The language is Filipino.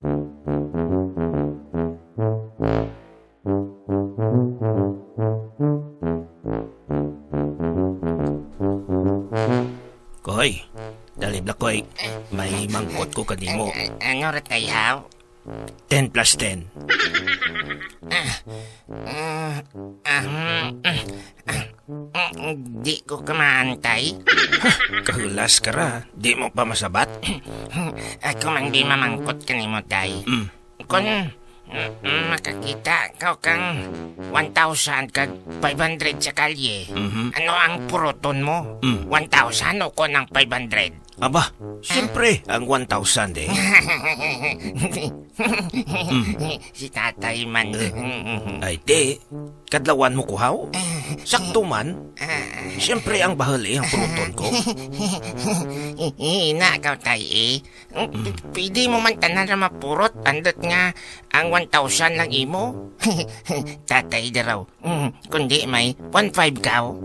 Koy, dalib na koy. May mangkot ko kanimo. Ano rat kayaw? 10 plus 10. Di ko kamaantay. Kahulas ka ra. Di mo pa masabat? Ako man di mamangkot kanimo tay. Kung makakita ka kang 1,000 kag 500 sa kalye, ano ang puruton mo? 1,000 o ko ng 500? Aba, siyempre, ang 1,000 eh. Si tatay man. Ay, di. Kadlawan mo kuhaw? Sakto man. Siyempre, ang bahal eh, ang puluton ko. Inakaw tay eh. Pwede mo man tanan na mapurot. Andot nga ang 1,000 lang imo. Tatay daraw. Kundi may 1,500 kaw.